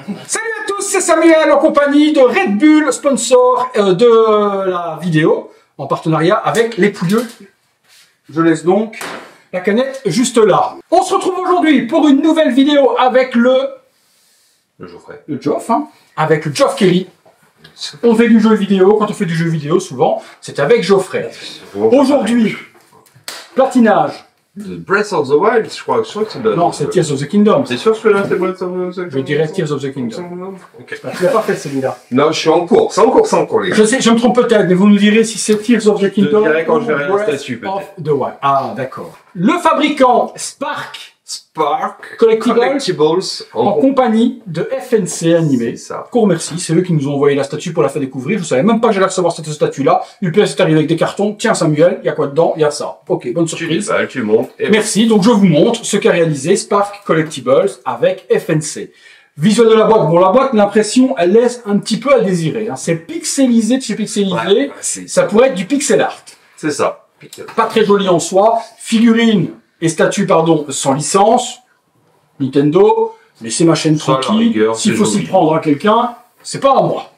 Salut à tous, c'est Samuel en compagnie de Red Bull, sponsor de la vidéo, en partenariat avec les Pouilleux. Je laisse donc la canette juste là. On se retrouve aujourd'hui pour une nouvelle vidéo avec le Geoffrey. Le Geoff, hein, avec le Geoff Kelly. On fait du jeu vidéo, quand on fait du jeu vidéo, souvent, c'est avec Geoffrey. Aujourd'hui, platinage. Breath of the Wild, je crois que c'est... Non, c'est Tears of the Kingdom. C'est sûr celui-là, c'est Breath of the Kingdom? Je dirais Tears of the Kingdom. Ok. Tu l'as pas fait celui-là. Non, je suis en cours, c'est en cours les gars. Je sais, je me trompe peut-être, mais vous nous direz si c'est Tears of the Kingdom. Je dirai quand je verrai la Breath statue, peut-être. of the Wild. Ah, d'accord. Le fabricant Spark Spark Collectibles en en compagnie de FNC Animé. C'est ça. Qu'on remercie, c'est eux qui nous ont envoyé la statue pour la faire découvrir. Je savais même pas que j'allais recevoir cette statue-là. UPS est arrivé avec des cartons. Tiens Samuel, il y a quoi dedans? Il y a ça. Ok, bonne Tu surprise. déballes, tu montes. Et Merci, donc je vous montre ce qu'a réalisé Spark Collectibles avec FNC. Visuel de la boîte. Bon, la boîte, l'impression, elle laisse un petit peu à désirer. Hein. C'est pixelisé de chez pixelisé. Ouais, ça pourrait être du pixel art. c'est ça. Pas très joli en soi. Figurine et statue, pardon, sans licence. Nintendo. Laissez ma chaîne Ça, à la tranquille. rigueur, S'il c'est faut joli. s'y prendre à quelqu'un, c'est pas à moi.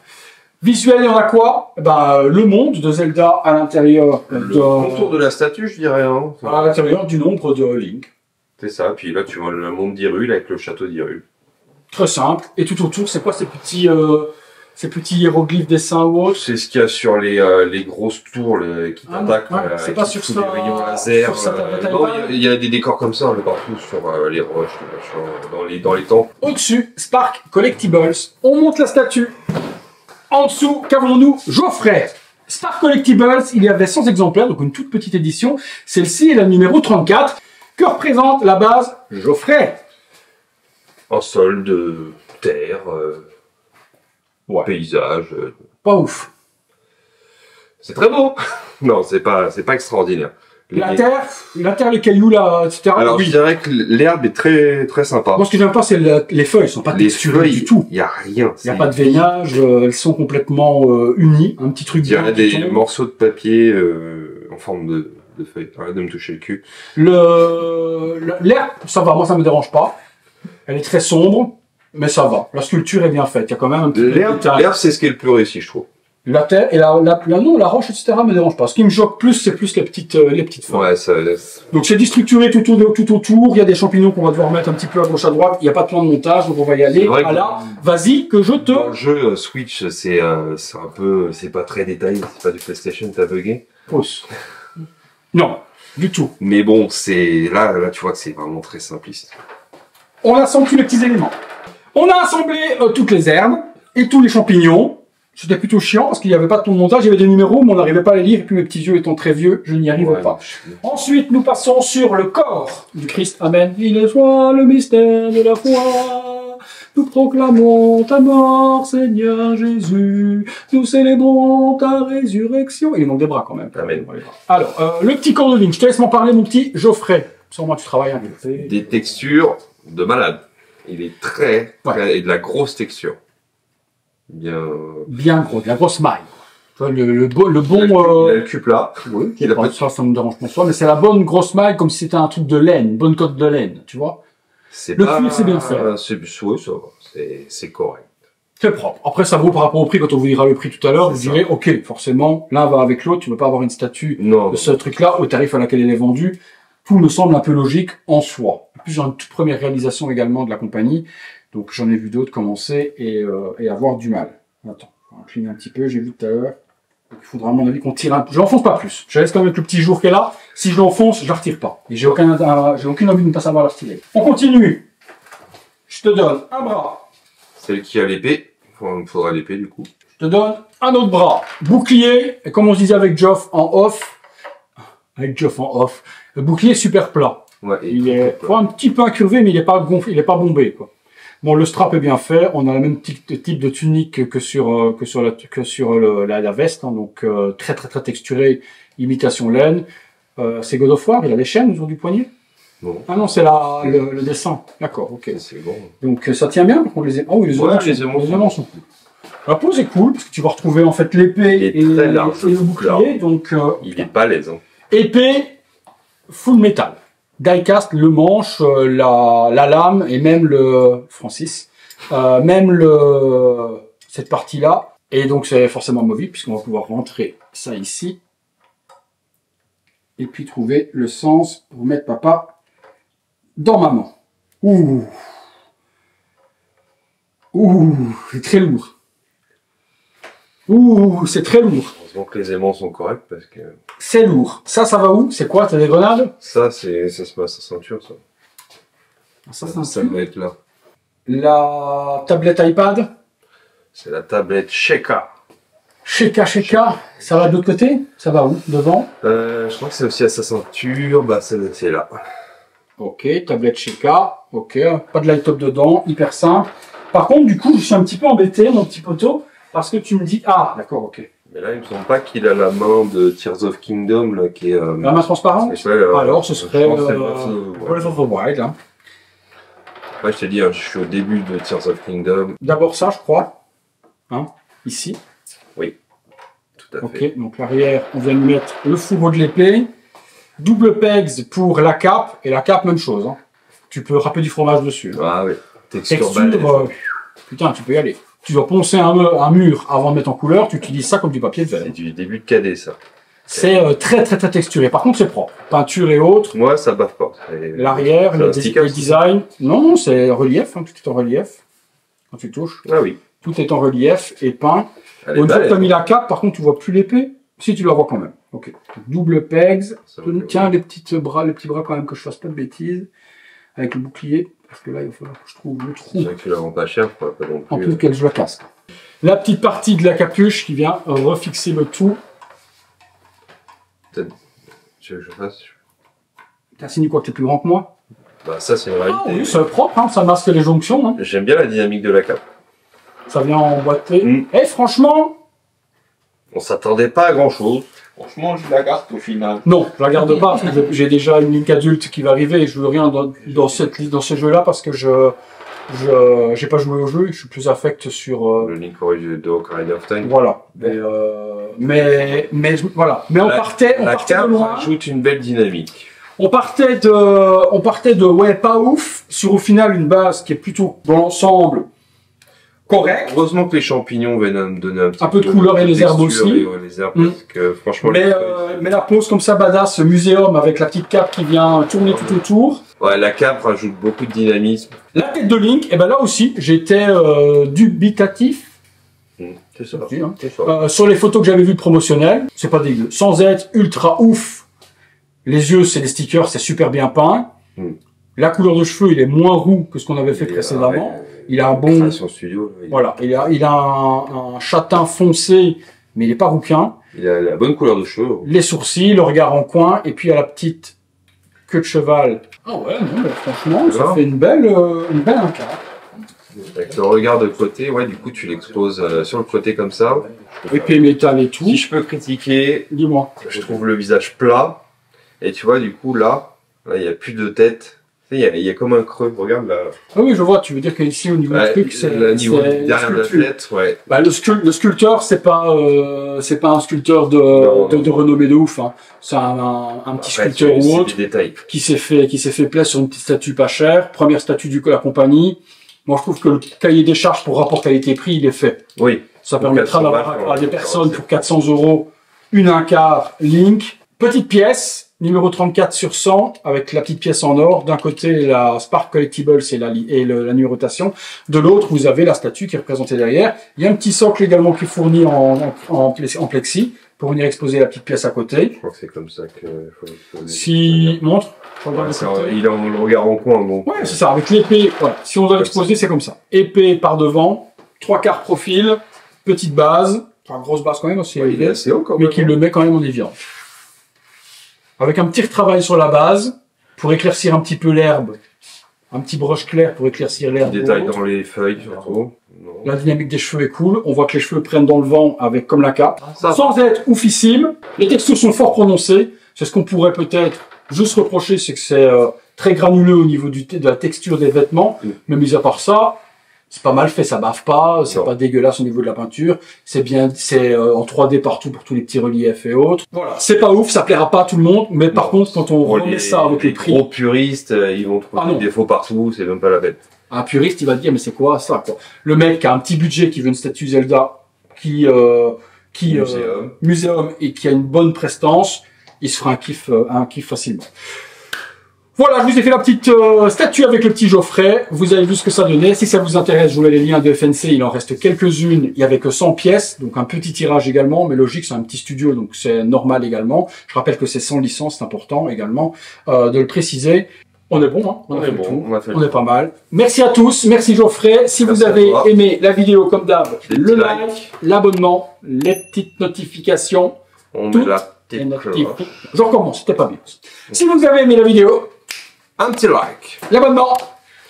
Visuel, il y en a quoi? Le monde de Zelda à l'intérieur Le contour de la statue, je dirais. Hein. à l'intérieur du nombre de Link. C'est ça, puis là tu vois le monde d'Hyrule avec le château d'Hyrule. Très simple. Et tout autour, c'est quoi ces petits hiéroglyphes dessins ou autres? C'est ce qu'il y a sur les grosses tours qui Ah, t'attaquent. ouais, c'est pas sur tous ça- les rayons laser. sur sa tablette Non, iPad. il y a des décors comme ça un peu partout sur les roches, dans les temples. Au-dessus, Spark Collectibles. On monte la statue. En dessous, qu'avons-nous? Geoffrey. Spark Collectibles, il y avait 100 exemplaires, donc une toute petite édition. Celle-ci est la numéro 34. Que représente la base Geoffrey? Un sol de terre, Ouais. paysage. Pas ouf. C'est très beau. Non, c'est pas extraordinaire. La terre, les cailloux, là, etc. Alors oui. je dirais que l'herbe est très très sympa. Moi, ce que j'aime pas, c'est les feuilles. Sont pas Les texturées feuilles, du tout. il y a rien. Il n'y a pas de veinage. Elles sont complètement unies. Un petit truc Il y a blanc des qui tombe. morceaux de papier en forme de feuilles. Arrête de me toucher le cul. L'herbe, ça va. Moi, ça me dérange pas. Elle est très sombre, mais ça va. La sculpture est bien faite. Il y a quand même un petit peu de détail. L'herbe, c'est ce qui est le plus réussi, je trouve. La terre et la roche, etc. me dérange pas. Ce qui me choque plus, c'est plus les petites feuilles. Ouais, ça. Donc c'est déstructuré tout autour. Il y a des champignons qu'on va devoir mettre un petit peu à gauche à droite. Il n'y a pas de plan de montage, donc on va y aller. C'est vrai que- Voilà. Vas-y, que je te. Dans le jeu Switch, c'est un peu, c'est pas très détaillé. C'est pas du PlayStation, t'as bugué. Pousse. Non, du tout. Mais bon, c'est là, tu vois que c'est vraiment très simpliste. On assemble tous les petits éléments. On a assemblé toutes les herbes et tous les champignons. C'était plutôt chiant parce qu'il n'y avait pas de ton montage, il y avait des numéros, mais on n'arrivait pas à les lire, et puis mes petits yeux étant très vieux, je n'y arrivais Ouais, pas. Ensuite, nous passons sur le corps du Christ. Amen. Il est soit le mystère de la foi. Nous proclamons ta mort, Seigneur Jésus. Nous célébrons ta résurrection. Il manque des bras quand même. Amen. Alors, le petit corps de Link. Je te laisse m'en parler, mon petit Geoffrey. Sans moi, tu travailles un peu. Des textures de malade. Il est très, et de la grosse texture. Bien gros, de la grosse maille. Tu vois, le bon... Il a le cul plat. Oui, Il a pas de- ça me dérange pas, mais c'est la bonne grosse maille comme si c'était un truc de laine, une bonne cote de laine, tu vois. C'est Le pas... cuir, c'est bien fait. Oui, ça va. C'est correct. C'est propre. Après, ça vaut par rapport au prix, quand on vous dira le prix tout à l'heure, vous C'est direz, ok, forcément, l'un va avec l'autre, tu ne peux pas avoir une statue Non. de ce truc-là au tarif à laquelle elle est vendue. Tout me semble un peu logique en soi. En plus, j'ai une toute première réalisation également de la compagnie, donc j'en ai vu d'autres commencer et avoir du mal. Attends, on va incliner un petit peu, j'ai vu tout à l'heure. Donc, il faudra à mon avis qu'on tire un peu. Je l'enfonce pas plus. Je laisse quand même avec le petit jour qui est là. Si je l'enfonce, je la retire pas. Et j'ai aucune envie de ne pas savoir la retirer. On continue. Je te donne un bras. Celle qui a l'épée. Il faudra l'épée, du coup. Je te donne un autre bras. Bouclier. Et comme on se disait avec Geoff en off. Le bouclier super plat. Ouais, et Il est un petit peu incurvé, mais il est pas gonflé, il est pas bombé, quoi. Bon, le strap est bien fait. On a le même type de tunique que sur la veste, hein, donc très texturé, imitation laine. C'est God of War. Il a les chaînes autour du poignet. Bon. Ah non, c'est le dessin. D'accord, ok. C'est bon. Donc ça tient bien. On les oh oui, les Ouais, aimants les aimants sont cool. La pose est cool parce que tu vas retrouver en fait l'épée Il est et très large, le bouclier. Donc Il est balèze, hein. épée full metal. Die-cast, le manche, la lame et même le Francis. Même cette partie-là. Et donc c'est forcément amovible puisqu'on va pouvoir rentrer ça ici. Et puis trouver le sens pour mettre papa dans maman. Ouh. Ouh, c'est très lourd. Ouh, c'est très lourd. Heureusement que les aimants sont corrects parce que... C'est lourd. Ça va où? C'est quoi? T'as des grenades? Ça se met à sa ceinture, ça. Ça doit être là. La tablette iPad? C'est la tablette Sheikah. Sheikah. Ça va de l'autre côté? Ça va où? Devant? Je crois que c'est aussi à sa ceinture. Bah, c'est là. Ok, tablette Sheikah. Ok, pas de light-up dedans. Hyper simple. Par contre, du coup, je suis un petit peu embêté, mon petit poteau, parce que tu me dis... Ah, d'accord, ok. Mais là, il me semble pas qu'il a la main de Tears of Kingdom, là, qui est... La main transparente? Alors, ce serait Breath of the Wild. Hein. Ouais, je t'ai dit, hein, je suis au début de Tears of Kingdom. D'abord ça, je crois. Hein, ici. Oui, tout à fait. Ok, donc l'arrière, on vient de mettre le fourreau de l'épée. Double pegs pour la cape. Et la cape, même chose. Hein. Tu peux râper du fromage dessus. Hein. Ah oui, texture putain, tu peux y aller. Tu dois poncer un mur avant de mettre en couleur. Tu utilises ça comme du papier de verre. C'est du début de cadet, ça. C'est très texturé. Par contre, c'est propre. Peinture et autres. Moi, ça bave pas. L'arrière, les designs. Non, c'est relief. Hein, tout est en relief. Quand tu touches. Ah oui. Tout est en relief et peint. Une fois que tu as mis la cape, par contre, tu vois plus l'épée. Si, tu la vois quand même. Ok. Double pegs. Tiens, les petits bras quand même, que je fasse pas de bêtises. Avec le bouclier. Parce que là, il va falloir que je trouve le trou. C'est vrai que tu la rends pas cher, quoi. Pas non plus. En plus qu'elle je la casse. La petite partie de la capuche qui vient refixer le tout. Tu veux que je fasse? T'as signé quoi, que t'es plus grand que moi? Bah, ça, c'est une réalité. Ah oui, c'est propre, hein, ça masque les jonctions. Hein. J'aime bien la dynamique de la cape. Ça vient emboîté. Et franchement... On s'attendait pas à grand chose. Franchement, je la garde au final. Non, je la garde pas, parce que j'ai déjà une Link adulte qui va arriver et je veux rien dans ce jeu-là parce que j'ai pas joué au jeu, je suis plus affect sur... Le Link de Ocarina of Time. Voilà. Mais voilà. Mais on partait de loin. Ajoute une belle dynamique. On partait de ouais, pas ouf, sur au final une base qui est plutôt dans l'ensemble correct. Heureusement que les champignons viennent me donner un peu de couleur et les herbes aussi. Les herbes, parce que franchement... Mais la pose comme ça, badass, muséum avec la petite cape qui vient tourner tout autour. Ouais, la cape rajoute beaucoup de dynamisme. La tête de Link, et ben là aussi, j'étais dubitatif. C'est ça. Sur les photos que j'avais vues promotionnelles, c'est pas dégueu. Sans être ultra ouf. Les yeux, c'est des stickers, c'est super bien peint. La couleur de cheveux, il est moins roux que ce qu'on avait fait précédemment. Il a un bon... Studio, voilà, il a un châtain foncé, mais il est pas rouquin. Il a la bonne couleur de cheveux. Les sourcils, le regard en coin, et puis il a la petite queue de cheval. Ah ouais, non, mais franchement, ça fait une belle incarne. Avec le regard de côté, ouais, du coup, tu l'exposes sur le côté comme ça. Épée métal et tout. Si je peux critiquer, dis-moi. Je trouve le visage plat. Et tu vois, du coup, là, il n'y a plus de tête. Il y a comme un creux, regarde là. Ah oui, je vois, tu veux dire qu'ici, au niveau du truc, c'est... Au niveau derrière la tête, ouais. Bah, le sculpteur, c'est pas un sculpteur de renommée de ouf, hein. C'est un petit sculpteur ou autre. Qui s'est fait plaisir sur une petite statue pas chère. Première statue de la compagnie. Moi, je trouve que le cahier des charges pour rapport qualité-prix, il est fait. Oui. Ça permettra d'avoir à des personnes pour 400 € une incar Link. Petite pièce. Numéro 34 sur 100, avec la petite pièce en or. D'un côté, la Spark Collectibles et la numérotation. De l'autre, vous avez la statue qui est représentée derrière. Il y a un petit socle également qui est fourni en plexi pour venir exposer la petite pièce à côté. Je crois que c'est comme ça qu'il faut exposer. Si, montre. Il a le regard en coin, donc. Ouais, c'est ça, avec l'épée. Voilà. Si on doit l'exposer, c'est comme ça. Épée par devant, 3/4 profil, petite base. Enfin, grosse base quand même, assez haut quand même. Mais qui le met quand même en évidence. Avec un petit retravail sur la base, pour éclaircir un petit peu l'herbe. Un petit broche clair pour éclaircir l'herbe. Détail dans les feuilles, surtout. La dynamique des cheveux est cool. On voit que les cheveux prennent dans le vent avec comme la cape. Sans être oufissime. Les textures sont fort prononcées. C'est ce qu'on pourrait peut-être juste reprocher, c'est que c'est très granuleux au niveau de la texture des vêtements. Mais mis à part ça, c'est pas mal fait, ça bave pas, c'est pas dégueulasse au niveau de la peinture, c'est bien, c'est en 3D partout pour tous les petits reliefs et autres. Voilà, c'est pas ouf, ça plaira pas à tout le monde, mais par contre quand on remet ça avec les prix, gros puristes, ils vont trouver des défauts partout, c'est même pas la peine. Un puriste, il va te dire, mais c'est quoi ça, quoi? Le mec qui a un petit budget, qui veut une statue Zelda, muséum et qui a une bonne prestance, il se fera un kiff facilement. Voilà, je vous ai fait la petite statue avec le petit Geoffrey. Vous avez vu ce que ça donnait. Si ça vous intéresse, je vous mets les liens de FNC. Il en reste quelques-unes. Il y avait que 100 pièces, donc un petit tirage également. Mais logique, c'est un petit studio, donc c'est normal également. Je rappelle que c'est sans licence, c'est important également de le préciser. On est bon, hein? On a fait le tour. On est pas mal. Merci à tous. Merci Geoffrey. Si vous avez aimé la vidéo, comme d'hab, le like, l'abonnement, les petites notifications. On met la petite cloche. Je recommence, c'était pas bien. Si vous avez aimé la vidéo, un petit like. L'abonnement.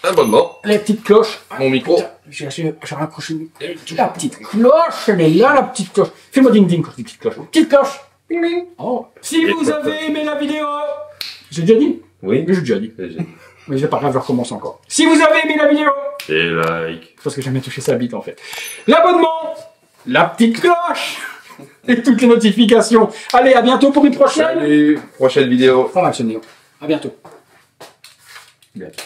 Abonnement. Les petites cloches. Mon micro. J'ai raccroché le micro. La petite cloche, elle est là, la petite cloche. Fais-moi ding-ding quand je dis petite cloche. Petite cloche. Ding ding. Oh. Si vous avez aimé la vidéo. J'ai déjà dit? Oui. J'ai déjà dit. Mais c'est pas grave, je recommence encore. Si vous avez aimé la vidéo. Et like. Parce que j'ai jamais touché sa bite en fait. L'abonnement. La petite cloche. Et toutes les notifications. Allez, à bientôt pour une prochaine. Salut. Prochaine vidéo. Pas mal, ce néo. À bientôt. Bientôt.